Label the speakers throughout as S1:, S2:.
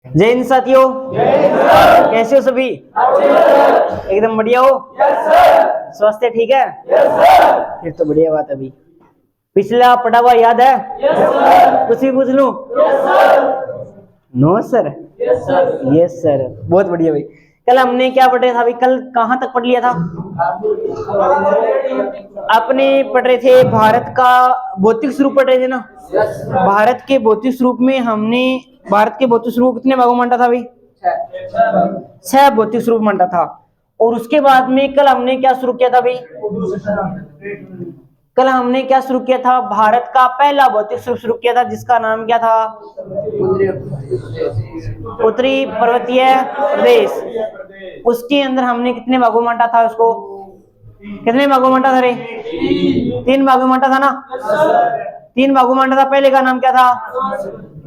S1: जय हिंद साथियों, कैसे हो सभी? एकदम बढ़िया हो? स्वस्थ है? ठीक है, फिर तो बढ़िया बात। अभी पिछला पढ़ा हुआ याद है? कुछ भी पूछ लूं? नो सर, यस सर, बहुत बढ़िया भाई। कल हमने क्या पढ़ रहे था? अभी कल कहाँ तक पढ़ लिया था? अपने पढ़ रहे थे भारत का भौतिक स्वरूप पढ़ रहे थे ना। भारत के भौतिक स्वरूप में हमने भारत के भौतिक स्वरूप कितने भागों में बांटा था भाई? 6 भौतिक स्वरूप बांटा था। और उसके बाद में कल हमने क्या शुरू किया था भाई? कल हमने क्या शुरू किया था? भारत का पहला भौतिक स्वरूप शुरू किया था, जिसका नाम क्या था? उत्तरी पर्वतीय प्रदेश। उसके अंदर हमने कितने भागों में बांटा था उसको? कितने भागों में बांटा था रे? 3 भागों में बांटा था ना। 3 भागों में बांटा था। पहले का नाम क्या था?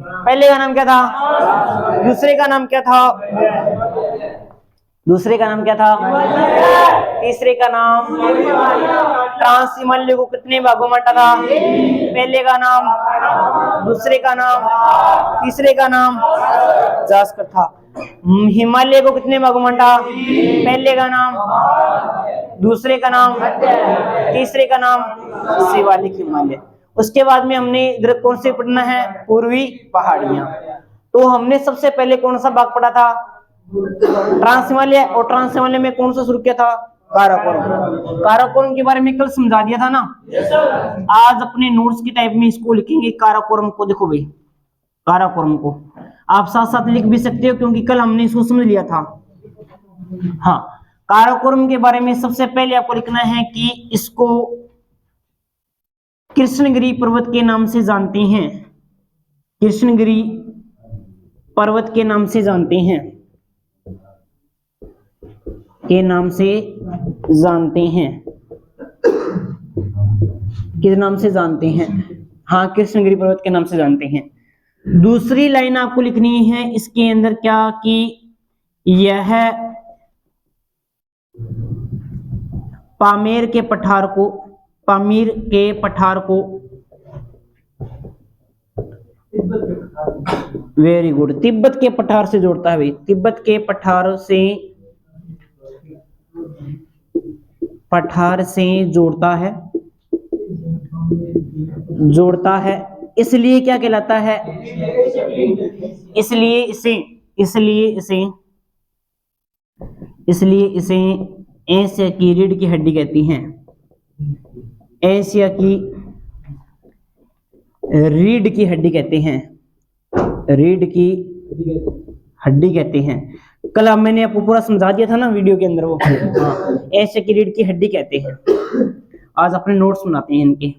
S1: पहले का नाम क्या था? दूसरे का नाम क्या था? दूसरे का नाम क्या था? तीसरे का नाम? ट्रांस हिमालय को कितने भागों में बांटा था? पहले का नाम, दूसरे का नाम, तीसरे का नाम जास्कर था। हिमालय को कितने भागों में बांटा? पहले का नाम, दूसरे का नाम, तीसरे का नाम शिवालिक हिमालय। उसके बाद में हमने इधर कौन से पढ़ना है? पूर्वी पहाड़ियां। तो हमने सबसे पहले कौन सा भाग पढ़ा था? ट्रांस हिमालय। और ट्रांस हिमालय में कौन सा शुरू किया था? काराकोरम। काराकोरम के बारे में कल समझा दिया था ना। आज अपने नोट्स की टाइप में इसको लिखेंगे, काराकोरम को। देखो भाई, काराकोरम को आप साथ साथ लिख भी सकते हो, क्योंकि कल हमने इसको समझ लिया था। हाँ, काराकोरम के बारे में सबसे पहले आपको लिखना है कि इसको कृष्णगिरी पर्वत के नाम से जानते हैं। कृष्णगिरी पर्वत के नाम से जानते हैं, के नाम से जानते हैं। किस नाम से जानते हैं? हाँ, कृष्णगिरी पर्वत के नाम से जानते हैं। दूसरी लाइन आपको लिखनी है इसके अंदर क्या, कि यह पामीर के पठार को वेरी गुड, तिब्बत के पठार से जोड़ता है भाई। तिब्बत के पठार से जोड़ता है। इसलिए क्या कहलाता है? इसलिए इसे एशिया की रीढ़ की हड्डी कहती हैं। एशिया की रीढ़ की हड्डी कहते हैं। रीढ़ की हड्डी कहते हैं। कल मैंने आपको पूरा समझा दिया था ना वीडियो के अंदर वो। हाँ, एशिया की रीढ़ की हड्डी कहते हैं। आज अपने नोट्स बनाते हैं इनके,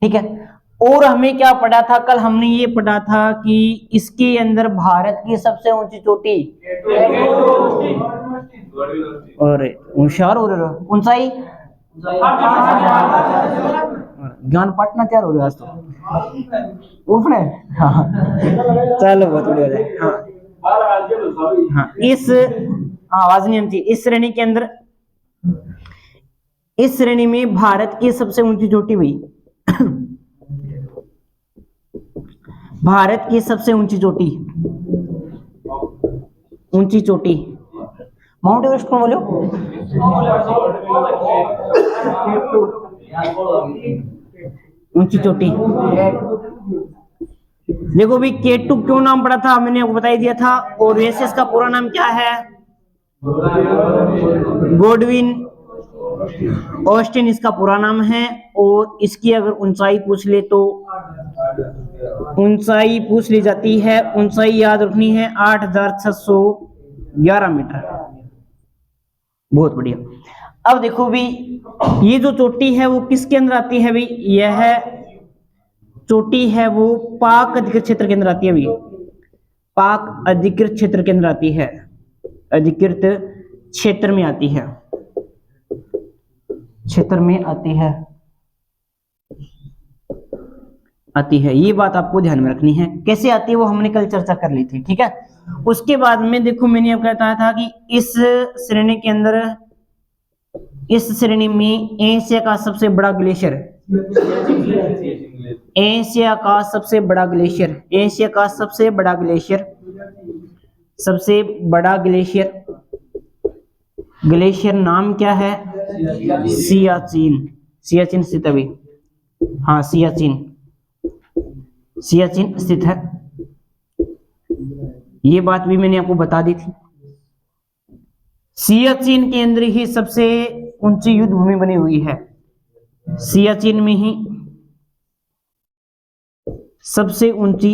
S1: ठीक है। और हमें क्या पढ़ा था कल? हमने ये पढ़ा था कि इसके अंदर भारत की सबसे ऊंची चोटी, और होशियार हो रहे हो, ऊंचाई ज्ञान पाटना तैयार हो रहे आज तो उठने। हाँ, चलो बहुत बढ़िया। हाँ, इस आवाज नहीं आती। इस श्रेणी के अंदर, इस श्रेणी में भारत की सबसे ऊंची चोटी हुई। भारत की सबसे ऊंची चोटी माउंट एवरेस्ट कौन बोलो? ऊंची चोटी। देखो भी K2 क्यों नाम पड़ा था, मैंने आपको बता दिया था। और वैसे इसका पूरा नाम क्या है? गॉडविन ऑस्टिन इसका पूरा नाम है। और इसकी अगर ऊंचाई पूछ ले तो ऊंचाई पूछ ली जाती है। ऊंचाई याद रखनी है 8611 मीटर। बहुत बढ़िया। अब देखो भी, ये जो चोटी है वो किसके अंदर आती है भाई? यह चोटी है वो पाक अधिकृत क्षेत्र के अंदर आती है भाई। पाक अधिकृत क्षेत्र के अंदर आती है। अधिकृत क्षेत्र में आती है। क्षेत्र में आती है। ये बात आपको ध्यान में रखनी है। कैसे आती है वो हमने कल चर्चा कर ली थी, ठीक है। उसके बाद में देखो, मैंने आपको बताया था कि इस श्रेणी के अंदर, इस श्रेणी में एशिया का सबसे बड़ा ग्लेशियर, एशिया का सबसे बड़ा ग्लेशियर सबसे बड़ा ग्लेशियर, ग्लेशियर नाम क्या है? सियाचिन। सियाचिन स्थित अभी, हाँ सियाचिन, सियाचिन स्थित है। ये बात भी मैंने आपको बता दी थी। सियाचिन के अंदर ही सबसे ऊंची युद्ध भूमि बनी हुई है। सियाचिन में ही सबसे ऊंची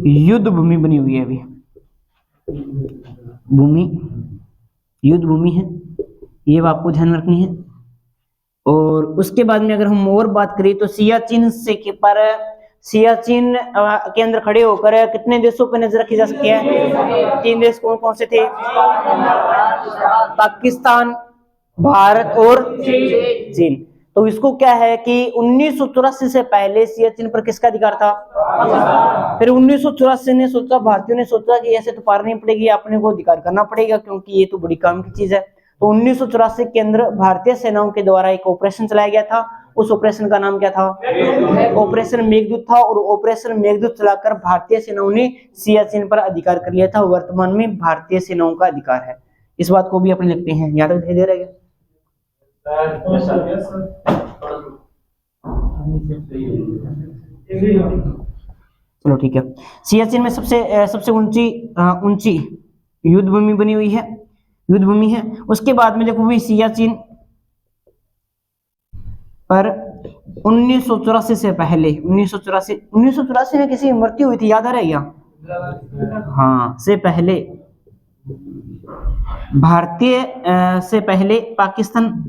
S1: युद्ध भूमि बनी हुई है अभी, भूमि युद्ध भूमि है, ये आपको ध्यान में रखनी है। और उसके बाद में अगर हम और बात करें तो सियाचिन से के पर, सियाचिन के अंदर खड़े होकर कितने देशों पर नजर रखी जा सकती है? 3 देश कौन कौन से थे? पाकिस्तान, भारत और चीन। तो इसको क्या है कि 1984 से पहले सियाचिन पर किसका अधिकार था? फिर 1984 ने सोचा, भारतीयों ने सोचा कि ऐसे तो पार नहीं पड़ेगी, अपने को अधिकार करना पड़ेगा क्योंकि ये तो बड़ी काम की चीज है। तो 1984 के अंदर भारतीय सेनाओं के द्वारा एक ऑपरेशन चलाया गया था। उस ऑपरेशन का नाम क्या था? ऑपरेशन मेघदूत था। और ऑपरेशन मेघदूत चलाकर भारतीय सेनाओं ने सियाचिन पर अधिकार कर लिया था। वर्तमान में भारतीय सेनाओं का अधिकार है। इस बात को भी अपने लिखते हैं, याद दिखाई दे रहा है? चलो ठीक है। सियाचिन में सबसे ऊंची युद्ध भूमि बनी हुई है, युद्ध भूमि है। उसके बाद में देखो भी सियाचिन पर 1984 से पहले, 1984 में किसी की मृत्यु हुई थी, याद आ रहा है क्या? हाँ, से पहले भारतीय से पहले पाकिस्तान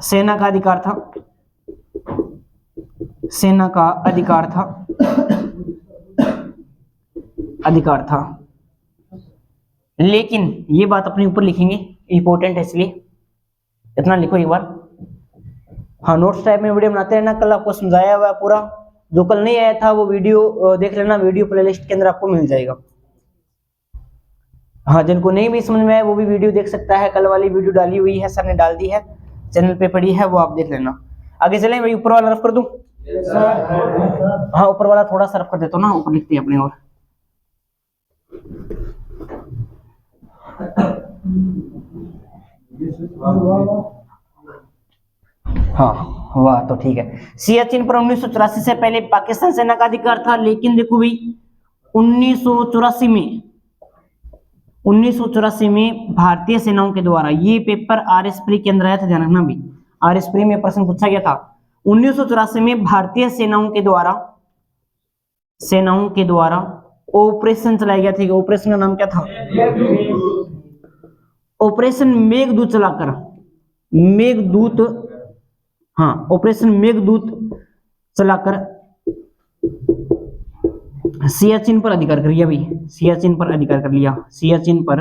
S1: सेना का अधिकार था, सेना का अधिकार था, अधिकार था। लेकिन ये बात अपने ऊपर लिखेंगे, इंपॉर्टेंट है इसलिए इतना लिखो एक बार। हाँ, नोट्स टाइप में वीडियो बनाते रहना, कल आपको समझाया हुआ पूरा। जो कल नहीं आया था वो वीडियो देख लेना, वीडियो प्लेलिस्ट के अंदर आपको मिल जाएगा। हाँ, जिनको नहीं भी समझ में आया वो भी वीडियो देख सकता है, कल वाली वीडियो डाली हुई है, सर ने डाल दी है, चैनल पे पड़ी है, वो आप देख लेना। आगे चलें, भाई ऊपर वाला रफ कर दूं? हाँ, ऊपर वाला थोड़ा सा रफ कर देता हूँ ना, ऊपर लिखते हैं अपने। और हाँ, वाह, तो ठीक है। सियाचिन पर 1984 से पहले पाकिस्तान सेना का अधिकार था। लेकिन देखो भाई 1984 में भारतीय सेनाओं के द्वारा, ये पेपर आरएस प्री के अंदर आया था, ध्यान रखना भी, आरएस प्री में प्रश्न पूछा गया था। 1984 में भारतीय सेनाओं के द्वारा ऑपरेशन चलाया गया था। ऑपरेशन का नाम क्या था? ऑपरेशन मेघदूत चलाकर, मेघदूत, हाँ, ऑपरेशन मेघदूत चलाकर सियाचिन पर अधिकार कर लिया भाई, सियाचिन पर अधिकार कर लिया, सियाचिन पर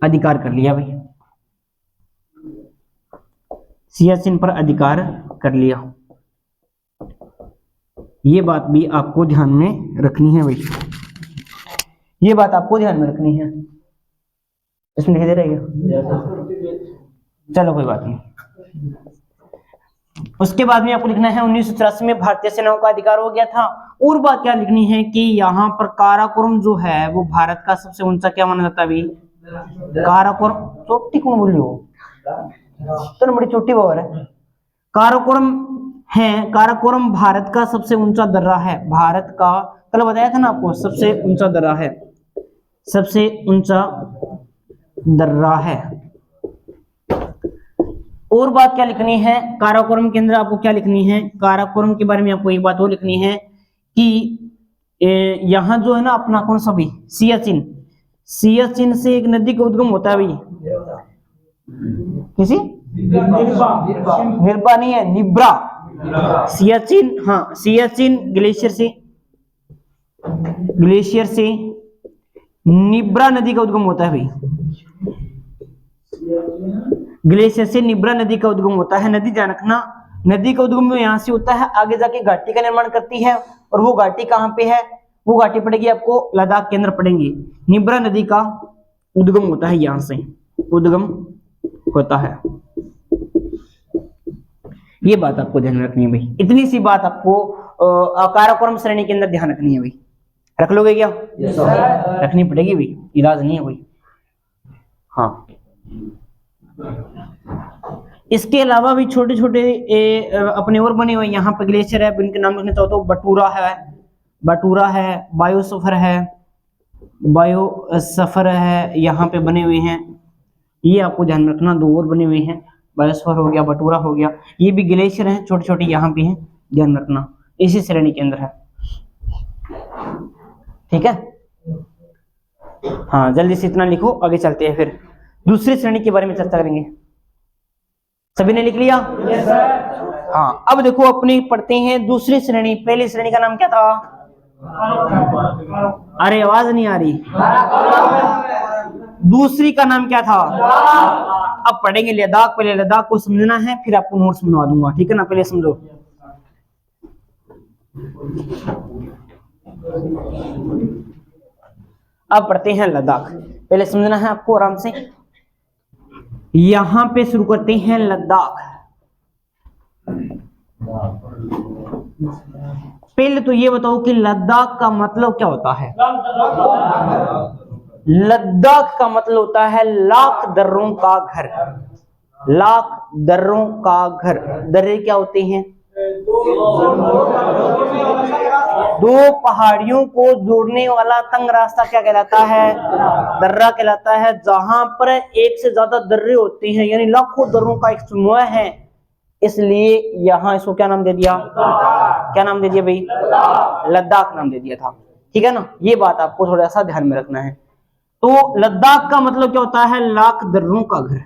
S1: अधिकार कर लिया भाई, सियाचिन पर अधिकार कर लिया। ये बात भी आपको ध्यान में रखनी है भाई, ये बात आपको ध्यान में रखनी है। इसमें लिख दे रही है, चलो कोई बात नहीं। उसके बाद में आपको लिखना है 1984 में भारतीय सेनाओं का अधिकार हो गया था। और बात क्या लिखनी है कि यहाँ पर काराकोरम जो है वो भारत का सबसे ऊंचा क्या माना जाता है भाई? काराकोरम, चोटी कौन बोली हो, तो बड़ी छोटी बात है। काराकोरम है, काराकोरम भारत का सबसे ऊंचा दर्रा है, भारत का, कल बताया था ना आपको, सबसे ऊंचा दर्रा है, सबसे ऊंचा दर्रा है। और बात क्या लिखनी है काराकोरम के अंदर, आपको क्या लिखनी है काराकोरम के बारे में? आपको एक बात और लिखनी है कि यहाँ जो है ना अपना कौन सा भी सियाचिन, सियाचिन से एक नदी का उद्गम होता है भाई, किसी निर्बा नहीं है, निब्रा, सियाचिन, हाँ सियाचिन ग्लेशियर से निब्रा नदी का उद्गम होता है भाई, ग्लेशियर से निब्रा नदी का उद्गम होता है। नदी ध्यान रखना, नदी का उद्गम यहाँ से होता है, आगे जाके घाटी का निर्माण करती है, और वो घाटी कहाँ पे है? वो घाटी पड़ेगी आपको लद्दाख के अंदर पड़ेंगी। निब्रा नदी का उद्गम होता है, यहाँ से उद्गम होता है। ये बात आपको ध्यान में रखनी है भाई, इतनी सी बात आपको काराकोरम श्रेणी के अंदर ध्यान रखनी है भाई। रख लोगे क्या?
S2: Yes sir.
S1: रखनी पड़ेगी भाई, इलाज नहीं है कोई। हाँ, इसके अलावा भी छोटे छोटे अपने और बने हुए यहाँ पे ग्लेशियर है, इनके नाम लिखने चाहो तो बटूरा है, बायोसफर है, यहाँ पे बने हुए हैं। ये आपको ध्यान रखना, दो और बने हुए हैं, बायोसफर हो गया, बटूरा हो गया। ये भी ग्लेशियर हैं, छोटे छोटे यहाँ पे हैं, ध्यान रखना, इसी श्रेणी के अंदर है। ठीक है, हाँ जल्दी से इतना लिखो, आगे चलते हैं, फिर दूसरी श्रेणी के बारे में चर्चा करेंगे। सभी ने लिख लिया?
S2: Yes sir.
S1: हाँ, अब देखो अपनी पढ़ते हैं दूसरी श्रेणी। पहली श्रेणी का नाम क्या था? अरे आवाज नहीं आ रही। दूसरी का नाम क्या था? अब पढ़ेंगे लद्दाख। पहले लद्दाख को समझना है, फिर आपको नोट्स बनवा दूंगा, ठीक है ना? पहले समझो। अब पढ़ते हैं लद्दाख। पहले समझना है आपको आराम से। यहां पे शुरू करते हैं लद्दाख। पहले तो ये बताओ कि लद्दाख का मतलब क्या होता है? लद्दाख का मतलब होता है लाख दर्रों का घर। लाख दर्रों का घर। दर्रे क्या होते हैं? दो पहाड़ियों को जोड़ने वाला तंग रास्ता क्या कहलाता है? दर्रा कहलाता है। जहां पर एक से ज्यादा दर्रे होते हैं, यानी लाखों दर्रों का एक समूह है, इसलिए यहां इसको क्या नाम दे दिया? क्या नाम दे दिया भाई? लद्दाख नाम दे दिया था। ठीक है ना? ये बात आपको थोड़ा सा ध्यान में रखना है। तो लद्दाख का मतलब क्या होता है? लाख दर्रों का घर।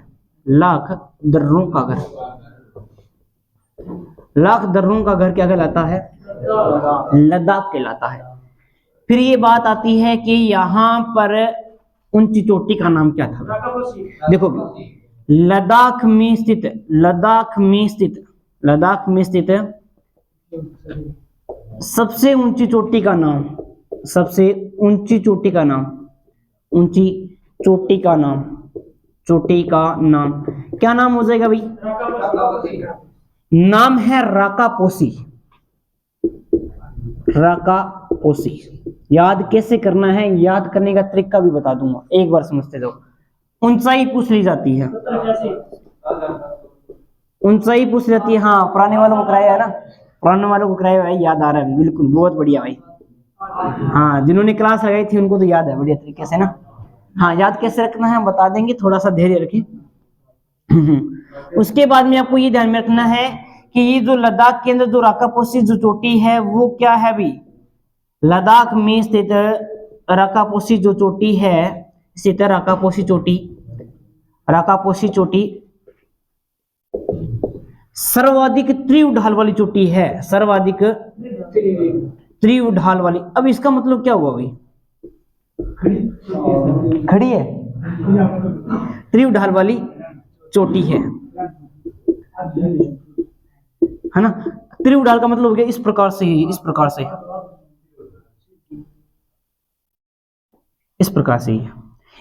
S1: लाख दर्रों का घर। लाख दर्रों का घर क्या कहलाता है? लद्दाख कहलाता है। फिर ये बात आती है कि यहाँ पर ऊंची चोटी का नाम क्या था? देखो, लद्दाख में स्थित सबसे ऊंची चोटी का नाम, चोटी का नाम क्या नाम हो जाएगा भाई? नाम है राकापोसी। राकापोसी। याद कैसे करना है, याद करने का तरीका भी बता दूंगा, एक बार समझते जाओ। ऊंचाई पूछ ली जाती है, ऊंचाई पूछ जाती है। हाँ, पुराने वालों को कराया है ना, पुराने वालों को कराया है, याद आ रहा है, बिल्कुल, बहुत बढ़िया भाई। हाँ, जिन्होंने क्लास लगाई थी उनको तो याद है बढ़िया तरीके से ना। हाँ, याद कैसे रखना है बता देंगे, थोड़ा सा धैर्य रखें। उसके बाद में आपको ये ध्यान में रखना है कि ये जो लद्दाख के अंदर जो राकापोसी जो चोटी है वो क्या है भी? लद्दाख में स्थित राकापोसी जो चोटी है, स्थित राकापोसी चोटी सर्वाधिक तीव्र ढाल वाली चोटी है। सर्वाधिक तीव्र ढाल वाली। अब इसका मतलब क्या हुआ भाई? खड़ी है, तीव्र ढाल वाली चोटी है ना? तीव्र ढाल का मतलब हो गया इस प्रकार से, इस प्रकार से,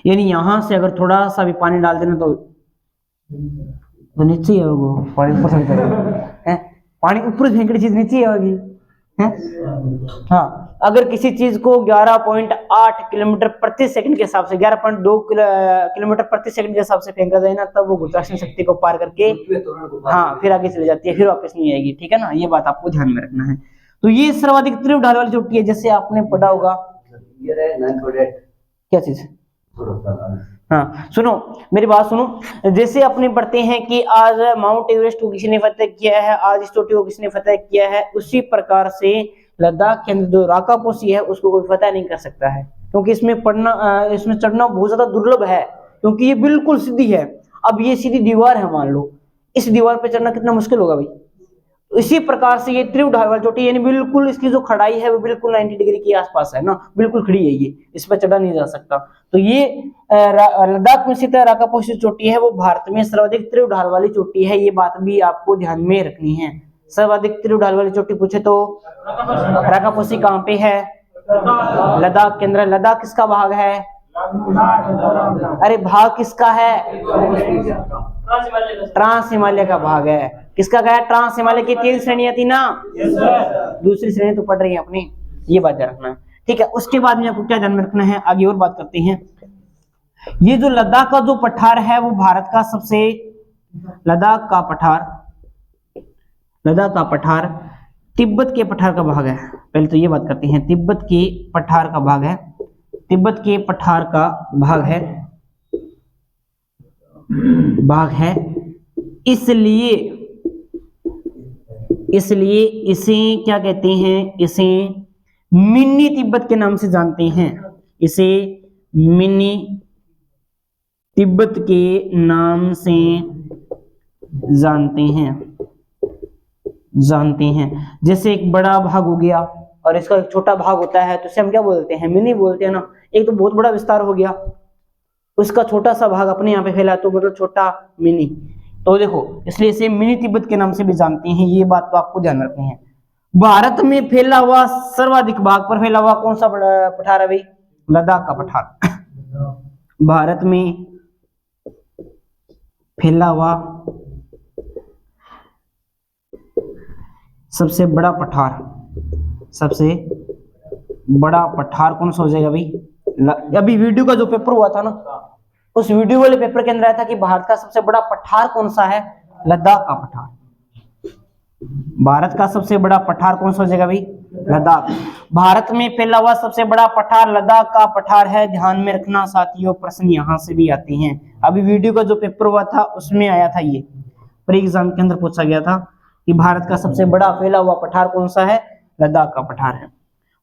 S1: यानी यहां से अगर थोड़ा सा भी पानी डाल देना तो नीचे होगा, पानी ऊपर है, पानी ऊपर फेंकने चीज नीचे होगी है। हाँ, अगर किसी चीज को 11.8 किलोमीटर प्रति सेकंड के हिसाब से 11.2 किलोमीटर प्रति सेकंड के हिसाब से फेंका जाए ना, तब वो गुरुत्वाकर्षण शक्ति को पार करके हाँ फिर आगे चली जाती है, फिर वापस नहीं आएगी। ठीक है ना? ये बात आपको ध्यान में रखना है। तो ये सर्वाधिक तीव्र ढाल वाली चोटी है, जैसे आपने पढ़ा होगा। क्या चीज? हाँ, सुनो मेरी बात सुनो। जैसे अपने पढ़ते हैं कि आज माउंट एवरेस्ट को किसी ने फतेह किया है, आज इस चोटी को किसने फतेह किया है, उसी प्रकार से लद्दाख के अंदर जो राकापोसी है उसको कोई फतेह नहीं कर सकता है, क्योंकि इसमें चढ़ना बहुत ज्यादा दुर्लभ है, क्योंकि ये बिल्कुल सीधी है। अब ये सीधी दीवार है, मान लो इस दीवार पे चढ़ना कितना मुश्किल होगा भाई। इसी प्रकार से ये तीव्र ढाल वाली चोटी, यानी बिल्कुल इसकी जो खड़ाई है वो बिल्कुल 90 डिग्री के आसपास है ना, बिल्कुल खड़ी है ये, इस पर चढ़ा नहीं जा सकता। तो ये लद्दाख में स्थित राकापोसी चोटी है, वो भारत में सर्वाधिक तीव्र ढाल वाली चोटी है। ये बात भी आपको ध्यान में रखनी है। सर्वाधिक तीव्र ढाल वाली चोटी पूछे तो राकापोसी कहाँ पे है? लद्दाख के अंदर। लद्दाख किसका भाग है? अरे भाग किसका है? ट्रांस हिमालय का भाग है। किसका गया? ट्रांस हिमालय की 3 श्रेणियां थी ना, दूसरी श्रेणी तो पढ़ रही है अपनी, ये बात ध्यान रखना है, ठीक है। उसके बाद में आपको क्या ध्यान में रखना है, आगे और बात करते हैं। ये जो लद्दाख का जो पठार है वो भारत का सबसे, लद्दाख का पठार तिब्बत के पठार का भाग है। पहले तो ये बात करते हैं, तिब्बत के पठार का भाग है, तिब्बत के पठार का भाग है, इसलिए इसे क्या कहते हैं, इसे मिनी तिब्बत के नाम से जानते हैं, इसे मिनी तिब्बत के नाम से जानते हैं। जैसे एक बड़ा भाग हो गया और इसका एक छोटा भाग होता है, तो इसे हम क्या बोलते हैं? मिनी बोलते हैं ना। एक तो बहुत बड़ा विस्तार हो गया, उसका छोटा सा भाग अपने यहाँ पे फैला तो मतलब छोटा मिनी, तो देखो इसलिए इसे मिनी तिब्बत के नाम से भी जानते हैं, ये बात तो आपको ध्यान रखनी है। भारत में फैला हुआ सर्वाधिक भाग पर फैला हुआ कौन सा पठार है भाई? लद्दाख का पठार। भारत में फैला हुआ सबसे बड़ा पठार कौन सा हो जाएगा भाई? अभी वीडियो का जो पेपर हुआ था ना, उस वीडियो वाले पेपर के अंदर आया था कि भारत का सबसे बड़ा पठार कौन सा है? लद्दाख का पठार। भारत का सबसे बड़ा पठार कौन सा हो जाएगा भाई? लद्दाख। भारत में फैला हुआ सबसे बड़ा पठार लद्दाख का पठार है, ध्यान में रखना साथियों, प्रश्न यहां से भी आते हैं। अभी वीडियो का जो पेपर हुआ था उसमें आया था, ये प्री एग्जाम के अंदर पूछा गया था कि भारत का सबसे बड़ा फैला हुआ पठार कौन सा है? लद्दाख का पठार है।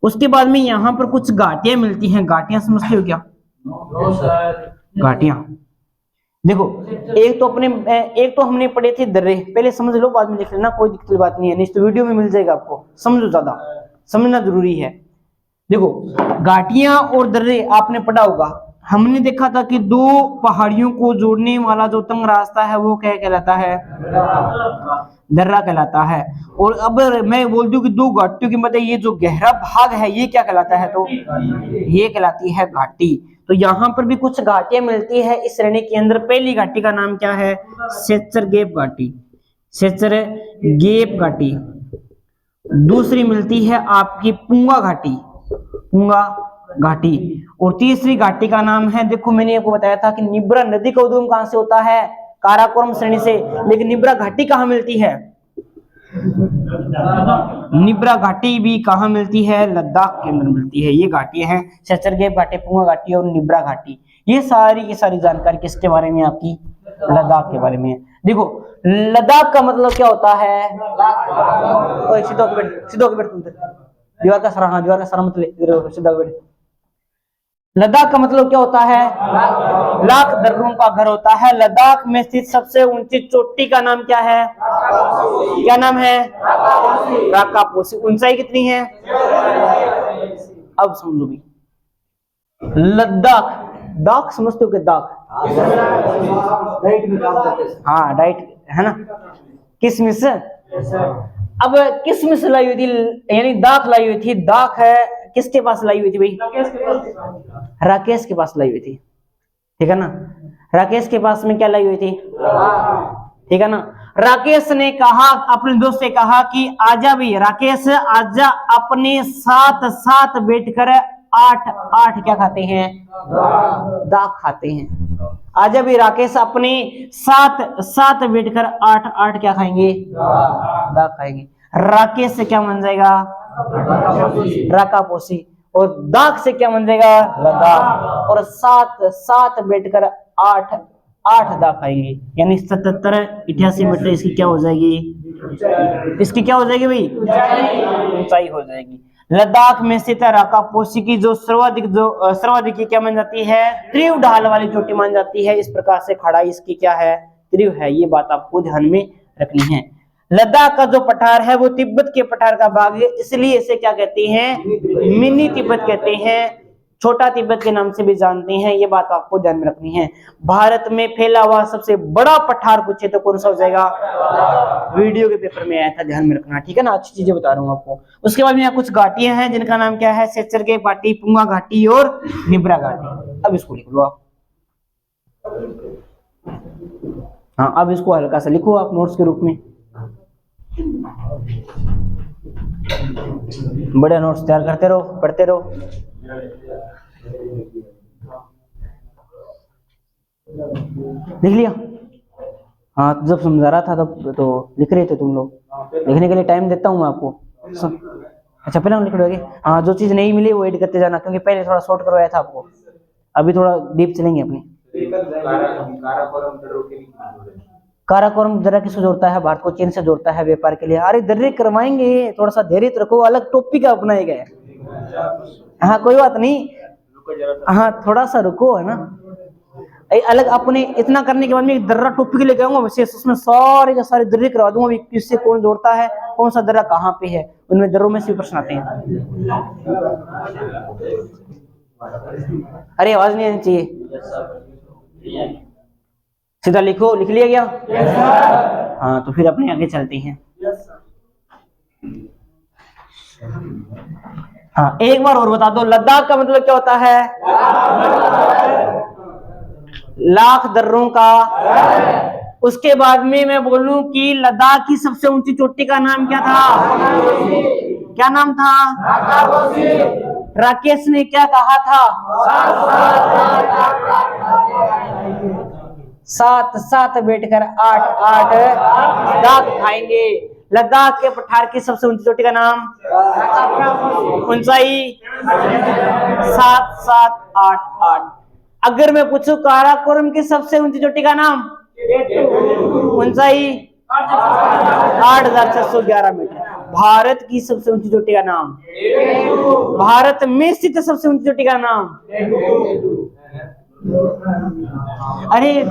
S1: उसके बाद में यहाँ पर कुछ घाटियां मिलती हैं, घाटियां समझते हो क्या? घाटियां देखो, एक तो हमने पढ़े थे दर्रे, पहले समझ लो बाद में देख लेना, कोई दिक्कत बात नहीं है, नहीं तो वीडियो में मिल जाएगा आपको, समझो, ज्यादा समझना जरूरी है। देखो घाटियां और दर्रे आपने पढ़ा होगा, हमने देखा था कि दो पहाड़ियों को जोड़ने वाला जो तंग रास्ता है वो क्या कहलाता है? दर्रा कहलाता है। और अब मैं बोल दूं कि दो घाटियों के मध्य ये जो गहरा भाग है ये क्या कहलाता है? तो ये कहलाती है घाटी। तो यहाँ पर भी कुछ घाटियां मिलती है इस श्रेणी के अंदर। पहली घाटी का नाम क्या है? सेचरगेप घाटी, सेचरगेप घाटी। दूसरी मिलती है आपकी पुंगा घाटी, और तीसरी घाटी का नाम है, देखो मैंने आपको बताया था कि निब्रा नदी का उद्गम कहां से होता है? काराकोरम श्रेणी से, लेकिन निब्रा घाटी कहां मिलती है? निब्रा घाटी भी कहां मिलती है? लद्दाख के अंदर मिलती है। ये घाटियां हैं सेचरगेप घाटी, पुंगा घाटी और निब्रा घाटी। ये सारी की सारी जानकारी किसके बारे में? आपकी लद्दाख के बारे में। देखो लद्दाख का मतलब क्या होता है? सीधा होके बैठ, दीवार का सहारा मत ले, सीधा बैठ। लद्दाख का मतलब क्या होता है? लाख दर्रों का घर होता है। लद्दाख में स्थित सबसे ऊंची चोटी का नाम क्या है? क्या नाम है? राकापोसी। ऊंचाई कितनी है? अब समझो भी, लद्दाख, दाख समझते हो कि दाख? हाँ डाइट है ना, किसमिस। अब किसमिस लाई हुई थी, यानी दाख लाई हुई थी। दाख है किसके पास लाई हुई थी भाई? राकेश के पास लाई हुई थी, ठीक है ना। राकेश के पास में क्या लाई हुई थी? ठीक है ना। राकेश ने कहा, अपने दोस्त से कहा कि आजा भी राकेश, आजा, अपने साथ साथ बैठकर 8 क्या खाते हैं? दाख खाते हैं। आजा भी राकेश, अपने साथ साथ बैठकर 8 क्या खाएंगे? दाख खाएंगे। राकेश से क्या बन जाएगा? राकापोसी। और दाख से क्या बन जाएगा? लद्दाख। और साथ बैठकर 8 दाख खाएंगे, यानी 77 88 मीटर इसकी क्या हो जाएगी? इसकी क्या हो जाएगी भाई? ऊंचाई हो जाएगी। लद्दाख में स्थित राकापोसी की जो सर्वाधिक क्या मान जाती है? तीव्र ढाल वाली चोटी मान जाती है। इस प्रकार से खड़ाई इसकी क्या है? तीव्र है। ये बात आपको ध्यान में रखनी है। लद्दाख का जो पठार है वो तिब्बत के पठार का भाग है, इसलिए इसे क्या कहते हैं? मिनी तिब्बत कहते हैं, छोटा तिब्बत के नाम से भी जानते हैं। ये बात आपको ध्यान में रखनी है। भारत में फैला हुआ सबसे बड़ा पठार पूछे तो कौन सा हो जाएगा? वीडियो के पेपर में आया था, ध्यान में रखना, ठीक है ना। अच्छी चीजें बता रहा हूँ आपको। उसके बाद में यहाँ कुछ घाटियां हैं जिनका नाम क्या है? सेचरगेप घाटी, पुंगा घाटी और निब्रा घाटी। अब इसको लिख लो आप। हाँ अब इसको हल्का सा लिखो आप नोट्स के रूप में। बड़े नोट्स तैयार करते रहो, पढ़ते रहो। लिख लिया? हाँ, जब समझा रहा था तब तो लिख रहे थे तुम लोग। लिखने के लिए टाइम देता हूँ मैं आपको। अच्छा, पहले हम लिख लोगे। हाँ, जो चीज नहीं मिली वो ऐड करते जाना, क्योंकि पहले थोड़ा शॉर्ट करवाया था आपको, अभी थोड़ा डीप चलेंगे अपनी। काराकोरम दर्रा किसको जोड़ता है? भारत को चीन से जोड़ता है व्यापार के लिए। अरे दर्रे करवाएंगे, थोड़ा सा धैर्य रखो, अलग टॉपिक अपनाएगा। हाँ, कोई बात नहीं, हाँ थोड़ा सा रुको, है ना। अलग अपने इतना करने के बाद में दर्रा टॉपिक लेके आऊंगा विशेष, उसमें सारे का सारे दर्रे करवा दूंगा, अभी किससे कौन जोड़ता है, कौन सा दर्रा कहाँ पे है, उनमें दर्रों में से प्रश्न आते हैं। अरे आवाज नहीं आनी चाहिए, सीधा लिखो। लिख लिया गया? हाँ, तो फिर अपने आगे चलते हैं। हाँ, एक बार और बता दो, लद्दाख का मतलब क्या होता है? लाख दर्रों का। उसके बाद में मैं बोलूं कि लद्दाख की सबसे ऊंची चोटी का नाम क्या था? क्या नाम था? राकेश ने क्या कहा था? 7 बैठकर 8 दांत खाएंगे। लद्दाख के पठार की सबसे ऊंची चोटी का नाम? ऊंचाई 7, 7, 8, 8। अगर मैं पूछूं काराकोरम की सबसे ऊंची चोटी का नाम? ऊंचाई 8,611 मीटर। भारत की सबसे ऊंची चोटी का नाम? भारत में स्थित सबसे ऊंची चोटी का नाम? अरे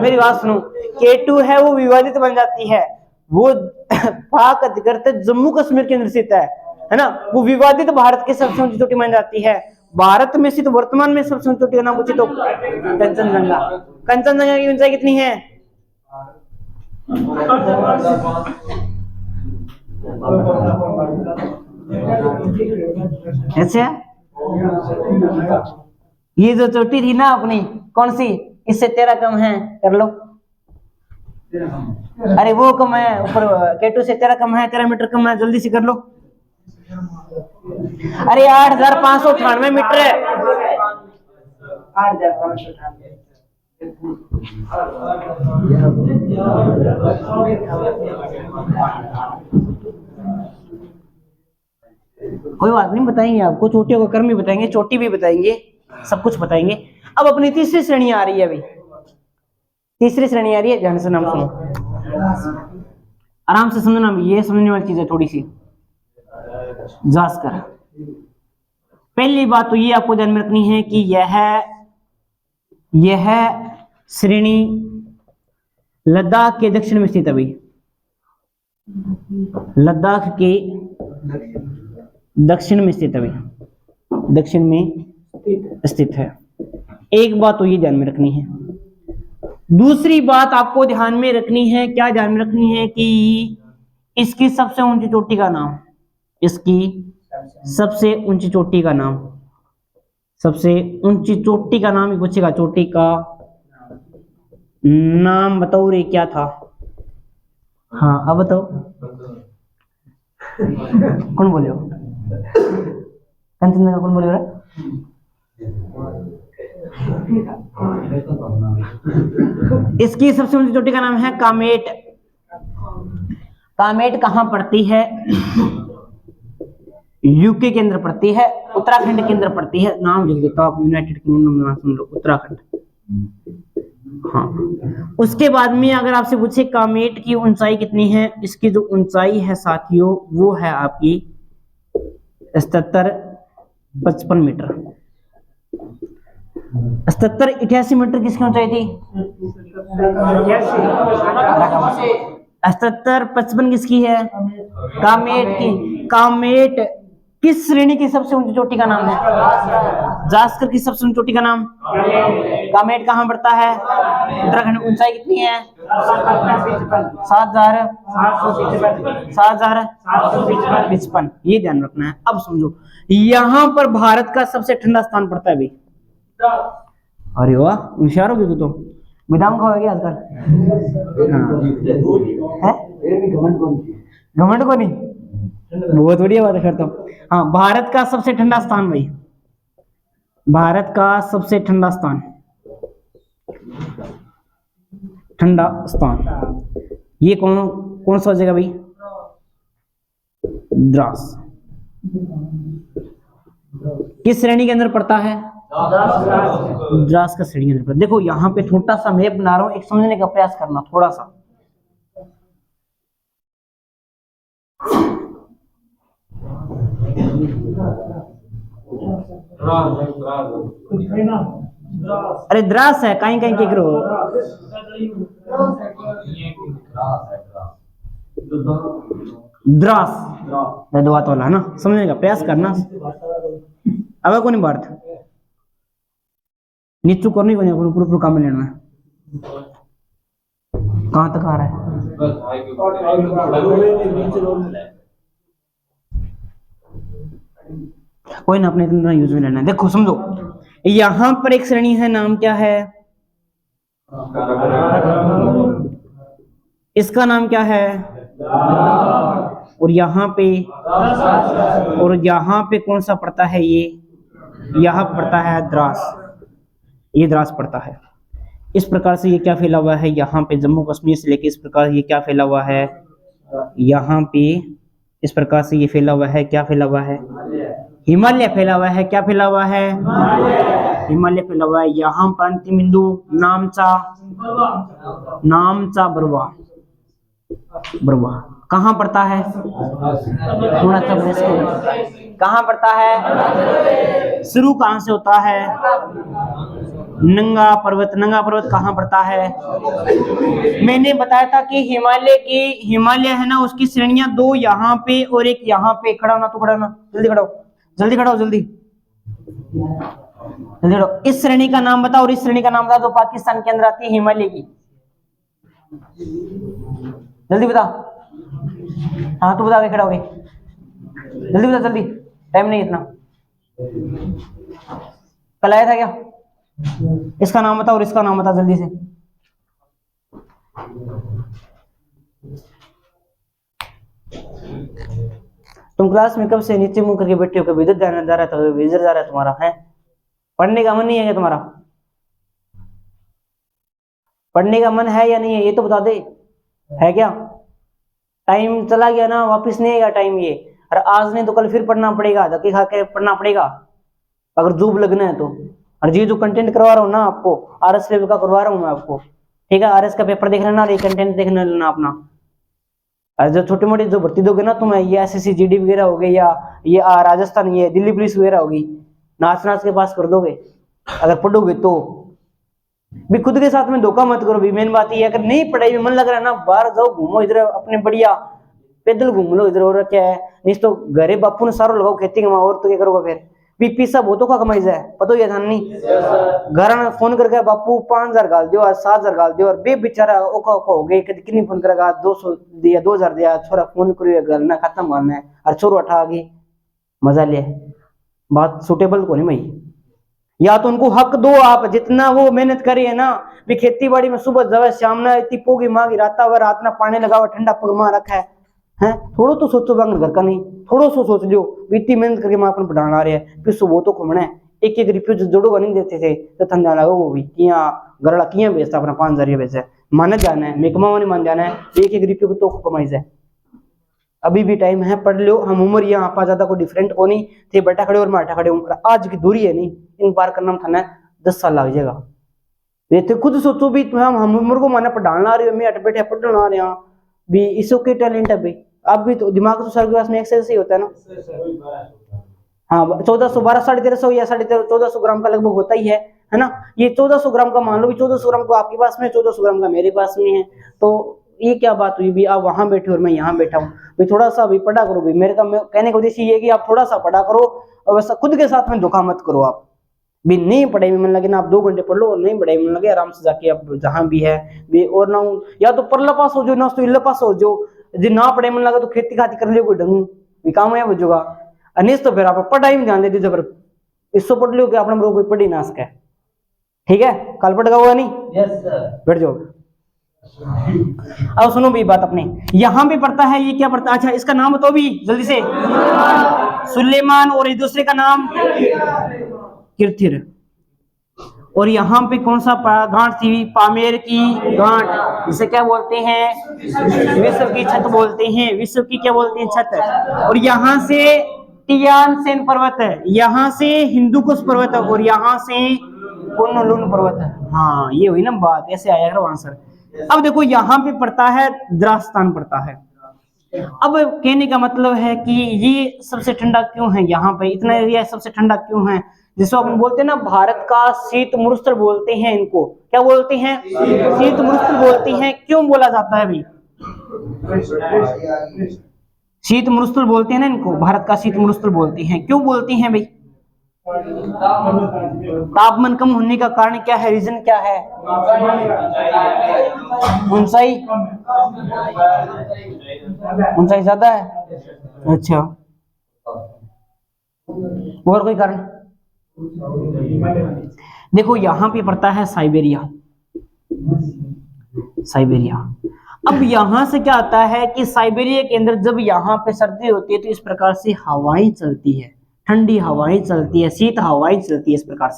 S1: मेरी बात सुनो, K2 है वो विवादित बन जाती है, वो पाक अधिकृत जम्मू कश्मीर के अंदर स्थित है ना, वो विवादित भारत की सबसे ऊंची चोटी बन जाती है। भारत में स्थित वर्तमान में सबसे ऊंची चोटी का नाम पूछे तो कंचनजंगा। कंचनजंगा की ऊंचाई कितनी है? अच्छा, ये जो चोटी थी ना अपनी, कौन सी, इससे 13 कम है, कर लो। अरे वो कम है ऊपर, K2 से 13 कम है, 13 मीटर कम है, जल्दी से कर लो। अरे 8,598 मीटर है। 8,598। कोई बात नहीं, बताएंगे आपको, चोटियों का क्रम भी बताएंगे, चोटी भी बताएंगे, सब कुछ बताएंगे। अब अपनी तीसरी श्रेणी आ रही है, अभी तीसरी श्रेणी आ रही है, ध्यान से नाम सुनो, आराम से समझना, ये समझने वाली चीज है थोड़ी सी। जास्कर, पहली बात तो ये आपको ध्यान में रखनी है कि यह श्रेणी लद्दाख के दक्षिण में स्थित है। अभी लद्दाख के दक्षिण में स्थित है, अभी दक्षिण में स्थित है। एक बात तो ये ध्यान में रखनी है। दूसरी बात आपको ध्यान में रखनी है, क्या ध्यान में रखनी है कि इसकी सबसे ऊंची चोटी का नाम, इसकी सबसे ऊंची चोटी का नाम, सबसे ऊंची चोटी का नाम ही पूछेगा। चोटी का नाम बताओ रे, क्या था? हाँ, अब बताओ, कौन बोले हो? कंचनजंगा कौन बोले हो? इसकी सबसे ऊंची चोटी का नाम है कामेट। कामेट कहां पड़ती है? यूके के अंदर पड़ती है, उत्तराखंड के अंदर पड़ती है। नाम लिख देता हूं आप, यूनाइटेड किंगडम में सुन लो, उत्तराखंड। हाँ, उसके बाद में अगर आपसे पूछे कामेट की ऊंचाई कितनी है, इसकी जो ऊंचाई है साथियों वो है आपकी 77-55 मीटर। 77-88 मीटर किसकी ऊंचाई थी? 77-55 किसकी है? कामेट की। कामेट किस श्रेणी की सबसे ऊंची चोटी का नाम है? जास्कर की सबसे ऊंची चोटी का नाम कामेट। कहां पड़ता है? उत्तराखंड। ऊंचाई कितनी है? 7,755। ये ध्यान रखना है। अब समझो, यहां पर भारत का सबसे ठंडा स्थान पड़ता है अभी। अरे वाह, होशियार हो गए तो बादाम खाओगे आजकल? घमंड को नहीं, बहुत बढ़िया बात है फिर तो। हाँ, भारत का सबसे ठंडा स्थान भाई, भारत का सबसे ठंडा स्थान, ठंडा स्थान ये कौन कौन सा हो जाएगा भाई? द्रास। किस श्रेणी के अंदर पड़ता है? द्रास का श्रेणी के अंदर पड़ता। देखो यहाँ पे छोटा सा मैप बना रहा हूं, एक समझने का प्रयास करना थोड़ा सा। अरे द्रास है, कहीं कहीं के करो द्रास दवात वाला है ना, समझने का प्रयास करना। अब को नहीं बात नीचू करनी को नहीं, पूरा काम लेना है। कहां तक आ रहा है? कोई ना, अपने इतना यूज में लेना है। देखो समझो, यहां पर एक श्रेणी है, नाम क्या है? इसका नाम क्या है? और यहाँ पे कौन सा पड़ता है? ये यहाँ पड़ता है द्रास, ये द्रास पड़ता है। इस प्रकार से ये क्या फैला हुआ है? यहाँ पे जम्मू कश्मीर से लेके इस प्रकार ये क्या फैला हुआ है? यहाँ पे इस प्रकार से ये फैला हुआ है, क्या फैला हुआ है? हिमालय फैला हुआ है। क्या फैला हुआ है? हिमालय फैला हुआ है। यहाँ पर अंतिम बिंदु नामचा बरवा, बरवा कहाँ पड़ता है? अरुणाचल प्रदेश में। कहाँ पड़ता है? शुरू कहाँ से होता है? नंगा पर्वत। नंगा पर्वत कहाँ पड़ता है? मैंने बताया था कि हिमालय है ना, उसकी श्रेणियां दो यहाँ पे और एक यहाँ पे। खड़ा होना, तो खड़ा होना, जल्दी खड़ा हो, जल्दी खड़ा हो, जल्दी जल्दी खड़ा हो। इस श्रेणी का नाम बताओ और इस श्रेणी का नाम बताओ जो पाकिस्तान के अंदर आती है, हिमालय की। जल्दी बता। हाँ, तू बता के खड़ा हो गई, जल्दी बता, जल्दी, टाइम नहीं इतना। कल आया था क्या? इसका नाम बता और इसका नाम बता जल्दी से। तुम क्लास में कब से नीचे मुंह करके बैठे हो? कभी इधर जा रहा था, कभी इधर जा रहा है। तुम्हारा है पढ़ने का मन नहीं है क्या? तुम्हारा पढ़ने का मन है या नहीं है? ये तो बता दे, है क्या? टाइम चला गया ना, वापस नहीं आएगा टाइम ये। और आज नहीं तो कल फिर पढ़ना पड़ेगा, धक्के खा के पढ़ना पड़ेगा अगर जूब लगना है तो। और ये जो कंटेंट करवा रहा हूँ ना आपको, आरएस लेवल का करवा रहा हूँ मैं आपको, ठीक है? आरएस का पेपर देख लेना और ये कंटेंट देख लेना अपना। और जो छोटी मोटी जो भर्ती दोगे ना तुम्हें, ये एसएससी जीडी वगैरह हो गई, या ये राजस्थान, ये दिल्ली पुलिस वगैरह होगी, नाच नाच के पास कर दोगे अगर पढ़ोगे तो। भी खुद के साथ में धोखा मत करो भी। मेन बात ये है, अगर नहीं पढ़ाई में मन लग रहा है ना, बाहर जाओ, घूमो इधर अपने, बढ़िया पैदल घूम लो इधर, और क्या है? नहीं तो घरे बापू ने सारो लगाओ खेती कमा, और तो क्या करोगे फिर? भी पैसा बहुतों का कमाई जाए, पता ही है नहीं। घर में फोन करके बापू 5000 गाल दियो, आज 7000 गाल दियो, और बे बेचारा ओका ओका हो गए, कितनी फोन करेगा? 200 दिया, 2000 दिया, छोरा फोन करियो, घर ना खत्म करना है, और छोरो उठा गई, मजा ले। बात सुटेबल को नहीं भाई। या तो उनको हक दो आप, जितना वो मेहनत करे है ना, भी खेती बाड़ी में सुबह जावे, शाम ना इतनी पोगी मांगी, रात ना पानी लगावा, ठंडा पग मां रखा है, थोड़ो तो सोचो बांग घर का नहीं, थोड़ो सो सोच लियो। इतनी मेहनत करके मां अपन पढ़ाना रहे हैं, फिर सुबह तो घूमना है। एक एक रुपये जोड़ोगा नहीं देते थे तो धंधा लगा वो भी किया गरड़ा किया बेचता अपना 5000 बेचा माना जाना है, मेकमा नहीं मान जाना है। एक एक रुपये को तो कमाई जाए। अभी भी टाइम है, पढ़ लो। हम उम्र यहाँ आपा ज्यादा कोई डिफरेंट को नहीं थे, बैठा खड़े और माठा खड़े उम्र आज की दूरी है नहीं, इन पार करना था ना 10 साल लग जाएगा। ये तो खुद सोचो भी, हम उम्र को माने पढ़ाना आ रही हो, मैं अट बैठे पढ़ना आ रहा भी, इसो के टैलेंट है भाई। अब भी तो दिमाग तो सर के पास में एक्सरसाइज ही होता है ना। हाँ, 1412 1350 या 1450 ग्राम का लगभग होता ही है ना। ये 1400 ग्राम का मान लो भी, 1400 ग्राम को आपके पास में, 1400 ग्राम का मेरे पास में है, तो ये क्या बात हुई भी? आप वहां बैठे और मैं यहाँ बैठा हूँ भाई। थोड़ा सा भी पढ़ा करो भाई। मेरे का कहने का उद्देश्य ये है कि आप थोड़ा सा पढ़ा करो, और वैसा खुद के साथ में धोखा मत करो। आप भी नहीं पढ़ाई में मन लगे ना, आप 2 घंटे पढ़ लो, और नहीं पढ़ाई में मन लगे आराम से जाके आप जहां भी है भी, और ना या तो परला पास हो जो, ना तो इल्ला पास हो जो। ना पढ़ाई मन लगा तो खेती खाती कर लियो, कोई ढंग भी काम है बजूगा। अनिस तो फिर आप पढ़ाई में ध्यान दे दीजिए, जबर इसको पढ़ लियो कि अपने कोई पढ़ी ना सके। ठीक है, कल पढ़ हुआ नहीं?
S2: Yes sir.
S1: बैठ जाओ। अब सुनो भी बात अपने, यहाँ पे पढ़ता है, ये क्या पढ़ता है? अच्छा इसका नाम बताओ भी जल्दी से। सुलेमान। और इस दूसरे का नाम किरथिर। और यहाँ पे कौन सा गांठ थी? पामेर की गांठ, जिसे क्या बोलते हैं? विश्व की छत बोलते हैं। विश्व की क्या बोलते हैं? छत। और यहाँ से टियान सेन पर्वत है, यहाँ से हिंदुकुश पर्वत है, और यहाँ से कुनलुन पर्वत है। हाँ ये हुई ना बात, ऐसे आया करो आंसर। अब देखो यहाँ पे पड़ता है द्रास्तान पड़ता है। अब कहने का मतलब है कि ये सबसे ठंडा क्यों है? यहाँ पे इतना एरिया सबसे ठंडा क्यों है? जिसको अपन बोलते हैं ना भारत का शीत मरुस्थल बोलते हैं। इनको क्या बोलते हैं? शीत मरुस्थल बोलते हैं। क्यों बोला जाता है भाई? शीत मरुस्थल बोलते हैं ना इनको, भारत का शीत मरुस्थल बोलते हैं। क्यों बोलते हैं भाई? तापमान कम होने का कारण क्या है? रीजन क्या है? ऊंचाई, ऊंचाई ज्यादा है। अच्छा और कोई कारण? देखो यहाँ पे पड़ता है साइबेरिया। साइबेरिया। अब यहां से क्या आता है कि साइबेरिया के अंदर जब यहाँ पे सर्दी होती है तो इस प्रकार से हवाएं चलती है, ठंडी हवाएं चलती है, शीत हवाएं चलती है। इस प्रकार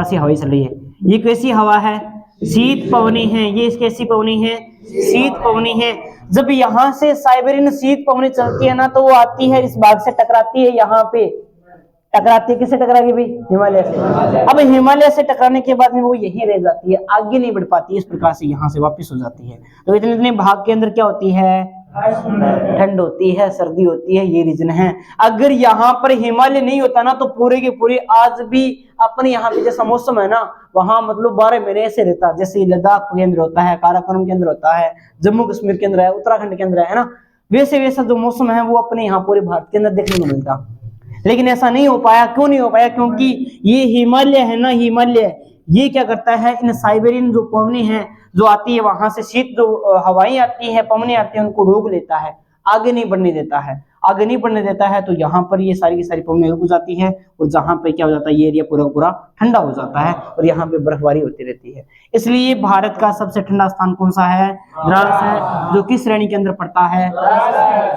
S1: से हवाएं चल रही है। ये कैसी हवा है? शीत पवनी है। ये कैसी पवनी है? शीत पवनी है। जब यहाँ से साइबेरियन शीत पवनी चलती है ना, तो वो आती है इस भाग से टकराती है, यहाँ पे टकराती है। किससे टकराएगी भाई? हिमालय से। अब हिमालय से टकराने के बाद में वो यही रह जाती है, आगे नहीं बढ़ पाती। इस प्रकार से यहाँ से वापस हो जाती है। तो इतने इतने भाग के अंदर क्या होती है? ठंड होती है, सर्दी होती है। ये रीजन है। अगर यहाँ पर हिमालय नहीं होता ना, तो पूरे के पूरे आज भी अपने यहाँ पे जैसा मौसम है ना, वहां मतलब 12 महीने ऐसे रहता। जैसे लद्दाख के अंदर होता है, काराकोरम के अंदर होता है, जम्मू कश्मीर के अंदर है, उत्तराखंड के अंदर है ना, वैसे वैसा जो मौसम है वो अपने यहाँ पूरे भारत के अंदर देखने को मिलता। लेकिन ऐसा नहीं हो पाया। क्यों नहीं हो पाया? क्योंकि ये हिमालय है ना, हिमालय ये क्या करता है? इन साइबेरियन जो पवनी है जो आती है, वहां से शीत जो हवाएं आती है, पवनी आती है, उनको रोक लेता है, आगे नहीं बढ़ने देता है। आगे नहीं बढ़ने देता है तो यहाँ पर ये सारी की सारी पवनी रुक जाती है, और जहां पे क्या हो जाता है? ये एरिया पूरा पूरा ठंडा हो जाता है, और यहाँ पे बर्फबारी होती रहती है। इसलिए भारत का सबसे ठंडा स्थान कौन सा है? द्रास है, जो किस श्रेणी के अंदर पड़ता है?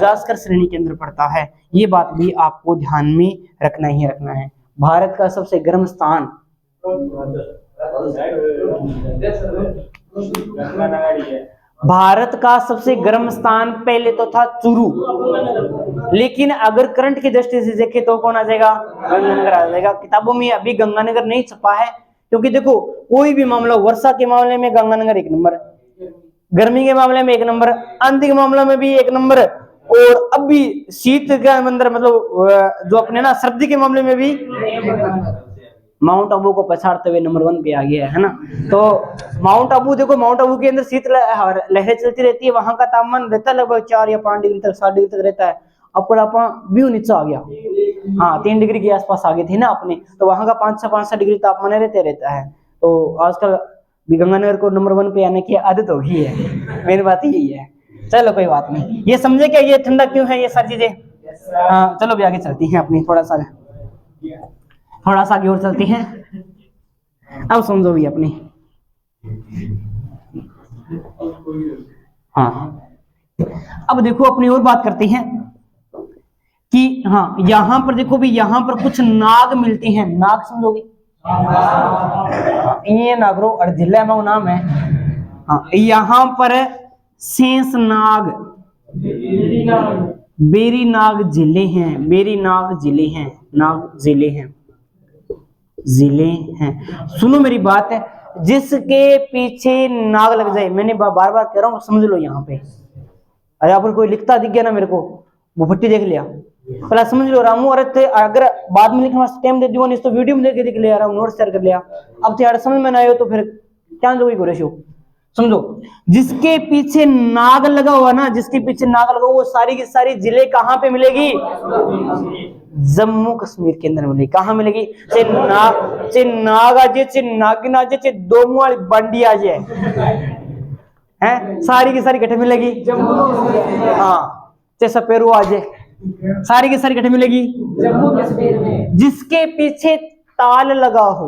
S1: जास्कर श्रेणी के अंदर पड़ता है। ये बात भी आपको ध्यान में रखना ही रखना है। भारत का सबसे गर्म स्थान भारत का सबसे गर्म स्थान पहले तो था चूरू, लेकिन अगर करंट की दृष्टि से देखें तो कौन आ जाएगा? गंगानगर आ जाएगा। किताबों में अभी गंगानगर नहीं छपा है, क्योंकि देखो कोई भी मामला, वर्षा के मामले में गंगानगर 1 नंबर, गर्मी के मामले में 1 नंबर, आंधी के मामले में भी 1 नंबर, और अभी शीत के अंदर मतलब जो अपने ना सर्दी के मामले में भी माउंट आबू को पछाड़ते हुए नंबर 1 पे आ गया है ना। तो माउंट आबू देखो, माउंट आबू के अंदर शीत लहरें चलती रहती है। वहां का तापमान रहता है लगभग 4 या 5 डिग्री तक, 7 डिग्री तक रहता है। अब भी नीचे आ गया, हाँ 3 डिग्री के आसपास आ गए थे ना अपने, तो वहां का 5-6 डिग्री तापमान रहता है। तो आजकल गंगानगर को नंबर 1 पे आने की आदत हो गई है। मेरी बात यही है। चलो कोई बात नहीं, ये समझे क्या ये ठंडा क्यों है, ये सारी चीजें। हाँ चलो भी आगे चलती हैं अपनी, थोड़ा सा आगे और चलती हैं। अब समझो भी अपनी। हाँ अब देखो अपनी और बात करते हैं कि हाँ यहाँ पर देखो भी, यहाँ पर कुछ नाग मिलते हैं। नाग समझोगे? ये नागरो और जिला में नाम है। हाँ यहाँ पर शेष नाग, बेरी नाग जिले हैं, बेरी नाग जिले हैं, नाग जिले हैं, जिले हैं। सुनो मेरी बात है, जिसके पीछे नाग लग जाए, मैंने बार बार कह रहा हूं, समझ लो यहाँ पे। अरे आप कोई लिखता दिख गया ना मेरे को, वो भट्टी देख लिया, पहला समझ लो रामू। अगर बाद में लिखने टाइम दे दूंगा, नहीं तो वीडियो में देख के देख लिया, नोट शेयर कर लिया। अब तो यार समझ में ना आयो तो फिर क्या जो गोरेशो समझो। जिसके पीछे नाग लगा हुआ ना, जिसके पीछे नाग लगा हुआ, वो सारी की सारी जिले कहाँ पे मिलेगी? जम्मू कश्मीर के अंदर मिलेगी। कहाँ मिलेगी? नाग आजे, नागिन आजे, दोमुआल बंडी आजे, हैं सारी की सारी इकट्ठे मिलेगी। हाँ सपेरू आजे, सारी की सारी इकट्ठे मिलेगी जम्मू कश्मीर में। जिसके पीछे ताल लगा हो,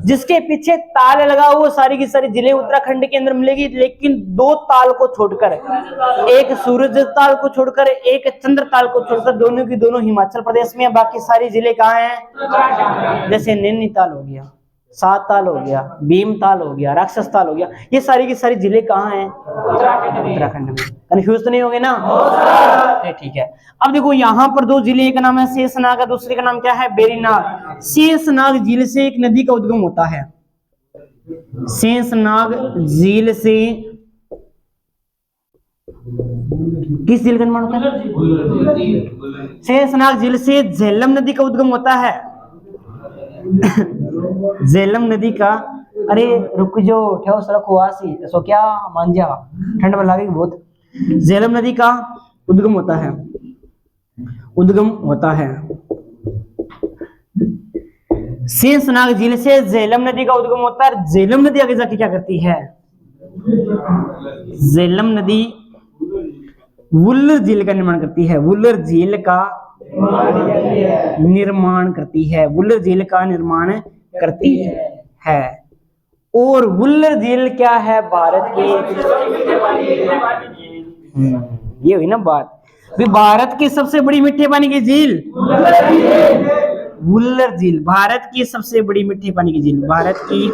S1: जिसके पीछे ताल लगा हो वो सारी की सारी जिले उत्तराखंड के अंदर मिलेगी, लेकिन दो ताल को छोड़कर, एक सूरज ताल को छोड़कर, एक चंद्र ताल को छोड़कर, दोनों की दोनों हिमाचल प्रदेश में, बाकी सारे जिले कहाँ हैं? जैसे नैनीताल हो गया, सातताल हो गया, भीमताल हो गया, राक्षस ताल हो गया, ये सारी की सारी जिले कहाँ हैं? उत्तराखंड में। कंफ्यूज तो नहीं होंगे ना? ठीक है। अब देखो यहाँ पर दो जिले, एक नाम है शेषनाग, दूसरे का नाम क्या है? बेरीनाग। शेषनाग झील से एक नदी का उद्गम होता है। शेषनाग झील से किस झील का निर्माण होता है? शेषनाग झील से झेलम नदी का उद्गम होता है। झेलम नदी का, अरे रुक जो ठेव सड़क हुआसी सो क्या मांझा, ठंड में लगेगी बहुत। झेलम नदी का उद्गम होता है, उद्गम होता है। शेषनाग झील से झेलम नदी का उद्गम होता है। झेलम नदी आगे जाके क्या करती है? झेलम नदी वुल्लर झील का निर्माण करती है। वुल्लर झील का निर्माण करती है। वुल्लर झील का निर्माण करती है। और वुल्लर झील क्या है? भारत की, ये हुई ना बात। भी भारत की सबसे बड़ी मीठे पानी की झील वुल्लर झील, भारत की सबसे बड़ी मीठे पानी की झील, भारत की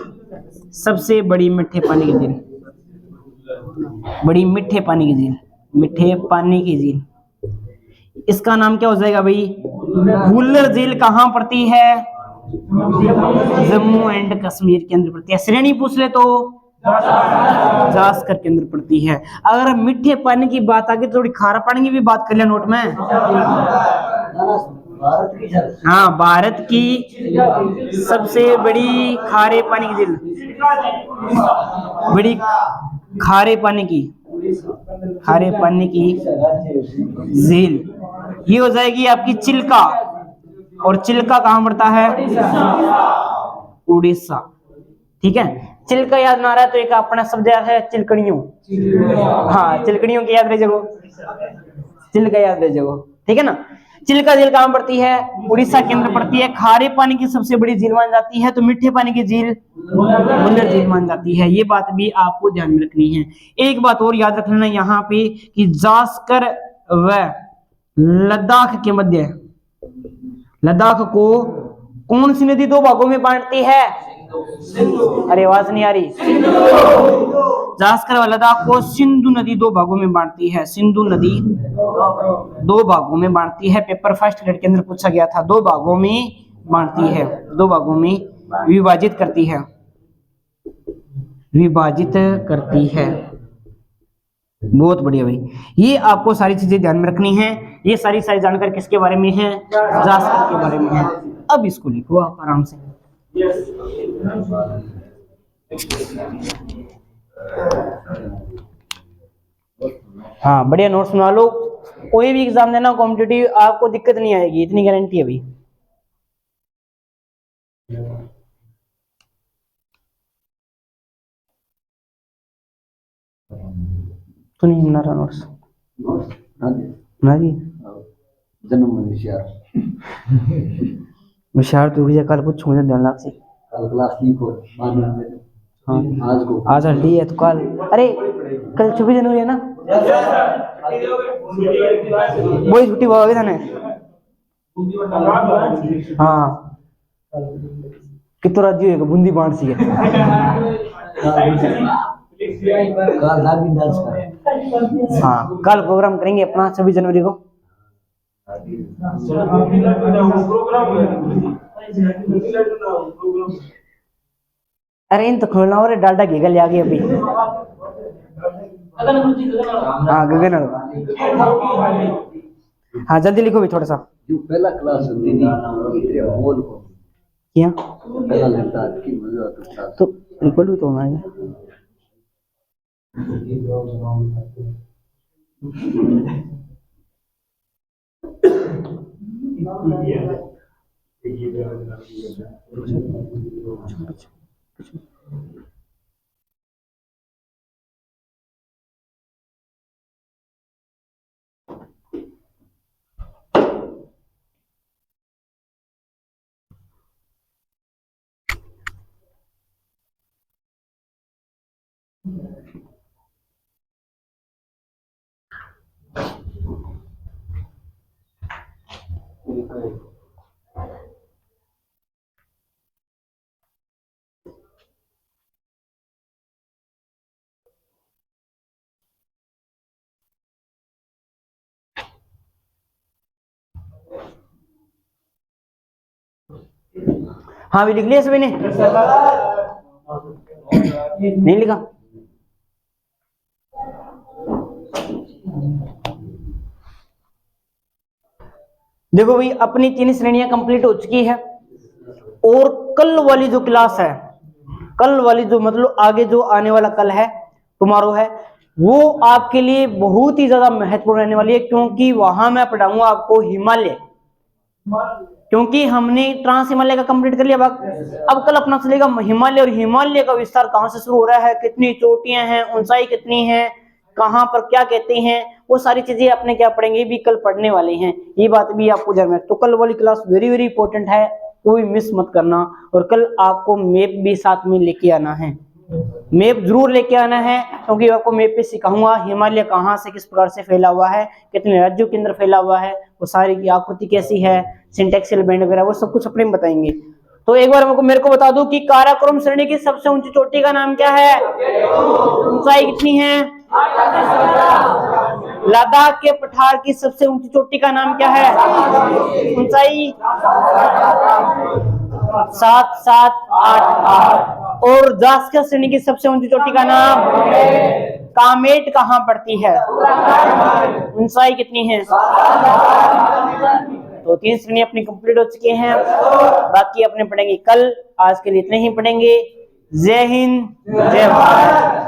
S1: सबसे बड़ी मीठे पानी की झील, बड़ी मीठे पानी की झील, मीठे पानी की झील, इसका नाम क्या हो जाएगा भाई? वुल्लर झील कहाँ पड़ती है? जम्मू एंड कश्मीर के अंदर पड़ती है। श्रेणी पूछ ले तो जास्कर के अंदर पड़ती है। अगर मीठे पानी की बात आगे थोड़ी खारा पानी की भी बात कर लिया नोट में। हाँ, भारत की सबसे बड़ी खारे पानी की झील, बड़ी खारे पानी की, खारे पानी की झील, ये हो जाएगी आपकी चिल्का। और चिल्का कहां पड़ता है? उड़ीसा। ठीक है। चिल्का याद ना रहा है तो एक अपना शब्द है चिलकड़ियों। हाँ, चिलकड़ियों की याद रह जाओ, चिल्का याद रह जाओ। ठीक है ना। चिल्का झील कहां पड़ती है? उड़ीसा के अंदर पड़ती है। खारे पानी की सबसे बड़ी झील मान जाती है, तो मीठे पानी की झील वुल्लर झील मान जाती है। ये बात भी आपको ध्यान में रखनी है। एक बात और याद रखना यहाँ पे कि जास्कर व लद्दाख के मध्य, लद्दाख को कौन सी नदी दो भागों में बांटती है? अरे आवाज नहीं आ रही। जास्कर व लद्दाख को सिंधु नदी दो भागों में बांटती है। सिंधु नदी दो भागों में बांटती है। पेपर फर्स्ट ग्रेड के अंदर पूछा गया था। दो भागों में बांटती है, दो भागों में विभाजित करती है, विभाजित करती है। बहुत बढ़िया भाई। ये आपको सारी चीजें ध्यान में रखनी है। ये सारी जानकारी किसके बारे में है? जास्कर के बारे में है। अब इसको लिखो आप आराम से। हाँ, बढ़िया नोट्स बना लो। कोई भी एग्जाम देना कॉम्पिटिटिव, आपको दिक्कत नहीं आएगी, इतनी गारंटी है भाई। तो नहीं बना रहा नोट्स? बना दी।
S2: जन्म होशियार
S1: होशियार तो भैया कल पूछूंगा ध्यान लाख से।
S2: कल क्लास लीक हो बाद में।
S1: हाँ,
S2: आज को
S1: आज हल्दी है तो कल, अरे कल 26 जनवरी है ना? वही छुट्टी हुआ था ना? हाँ, कितो राज्य होगा बूंदी बांट सी है।
S2: कल लागी डांस कर।
S1: हाँ, कल प्रोग्राम करेंगे अपना 26 जनवरी को। अरे इन तो खोलना हो रहा है, डालडा घी आ गई अभी। हाँ, गगन। हाँ, जल्दी लिखो भी थोड़ा सा।
S2: जो पहला क्लास होती थी इतने होल को
S1: क्या
S2: पहला लगता है कि मजा आता था।
S1: तो रिकॉर्ड भी तो होना है। हाँ भी लिख लिया सभी ने? नहीं लिखा? देखो भाई अपनी 3 श्रेणियां कंप्लीट हो चुकी है और कल वाली जो क्लास है, कल वाली जो मतलब आगे जो आने वाला कल है टुमारो है, वो आपके लिए बहुत ही ज्यादा महत्वपूर्ण रहने वाली है, क्योंकि वहां मैं पढ़ाऊंगा आपको हिमालय, क्योंकि हमने ट्रांस हिमालय का कंप्लीट कर लिया भाग। अब कल अपना चलेगा हिमालय, और हिमालय का विस्तार कहां से शुरू हो रहा है, कितनी चोटियां हैं, ऊंचाई कितनी है, कहां पर क्या कहते हैं, वो सारी चीजें अपने क्या पढ़ेंगे भी कल पढ़ने वाले हैं। ये बात भी आपको ध्यान में, तो कल वाली क्लास वेरी वेरी इंपॉर्टेंट है, कोई मिस मत करना। और कल आपको मैप भी साथ में लेके आना है, मैप जरूर लेके आना है, क्योंकि आपको मैप पे सिखाऊंगा हिमालय कहाँ से किस प्रकार से फैला हुआ है, कितने राज्यों के अंदर फैला हुआ है, वो सारी की आकृति कैसी है, सिंटेक्सियल बैंड वगैरह वो सब कुछ अपने में बताएंगे। तो एक बार मेरे को बता दो कि काराकोरम श्रेणी की सबसे ऊंची चोटी का नाम क्या है, ऊंचाई कितनी है? लद्दाख के पठार की सबसे ऊंची चोटी का नाम क्या है, ऊंचाई 7788। और जास्कर श्रेणी की सबसे ऊंची चोटी का नाम कामेट कहाँ पड़ती है, ऊंचाई कितनी है? तो 3 श्रेणी अपनी कंप्लीट हो चुकी हैं, बाकी अपने पढ़ेंगे कल। आज के लिए इतने ही पढ़ेंगे। जय हिंद, जय भारत।